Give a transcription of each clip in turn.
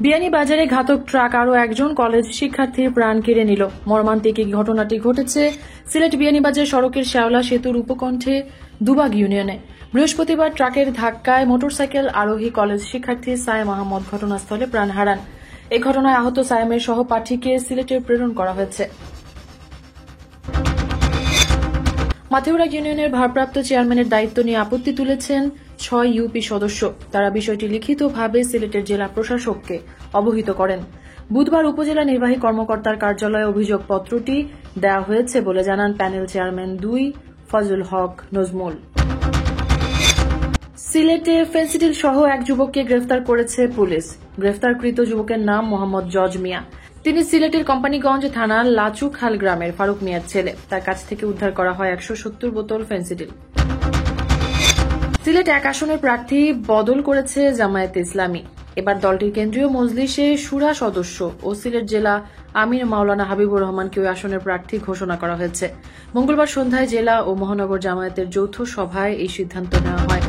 বিয়ানীবাজারে ঘাতক ট্রাক আরও একজন কলেজ শিক্ষার্থীর প্রাণ কেড়ে নিল। মর্মান্তিক এই ঘটনাটি ঘটেছে সিলেট বিয়ানীবাজার সড়কের শেওলা সেতুর উপকণ্ঠে দুবাগ ইউনিয়নে। বৃহস্পতিবার ট্রাকের ধাক্কায় মোটরসাইকেল আরোহী কলেজ শিক্ষার্থী সায়েম আহমদ ঘটনাস্থলে প্রাণ হারান। এই ঘটনায় আহত সায়েমের সহপাঠীকে সিলেটে প্রেরণ করা হয়েছে। মাথিউরা ইউনিয়নের ভারপ্রাপ্ত চেয়ারম্যানের দায়িত্ব নিয়ে আপত্তি তুলেছেন 6 ইউপি সদস্য। তারা বিষয়টি লিখিতভাবে সিলেটের জেলা প্রশাসককে অবহিত করেন। বুধবার উপজেলা নির্বাহী কর্মকর্তার কার্যালয়ে অভিযোগপত্রটি দেওয়া হয়েছে বলে জানান প্যানেল চেয়ারম্যান 2 ফজল হক নজমুল। সিলেটে ফেন্সিডিল সহ এক যুবককে গ্রেফতার করেছে পুলিশ। গ্রেফতারকৃত যুবকের নাম মোহাম্মদ জজ মিয়া। তিনি সিলেটের কোম্পানিগঞ্জ থানার লাচুখাল গ্রামের ফারুক মিয়ার ছেলে। তার কাছ থেকে উদ্ধার করা হয় 170 বোতল ফেন্সিডিল। সিলেট 1 আসনের প্রার্থী বদল করেছে জামায়াতে ইসলামী। এবার দলটির কেন্দ্রীয় মজলিসে শুরা সদস্য ও সিলেট জেলা আমির মাওলানা হাবিবুর রহমানকে ওই আসনের প্রার্থী ঘোষণা করা হয়েছে। মঙ্গলবার সন্ধ্যায় জেলা ও মহানগর জামায়াতের যৌথ সভায় এই সিদ্ধান্ত নেওয়া হয়।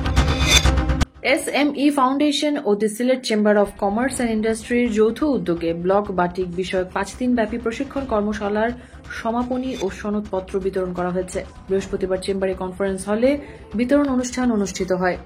SME ফাউন্ডেশন ও the Sylhet chamber of commerce and ইন্ডাস্ট্রির যৌথ উদ্যোগে ব্লক বাটিক বিষয়ক 5 দিনব্যাপী প্রশিক্ষণ কর্মশালার সমাপনী ও সনদপত্র বিতরণ করা হয়েছে। বৃহস্পতিবার চেম্বারে কনফারেন্স হলে বিতরণ অনুষ্ঠান অনুষ্ঠিত হয়।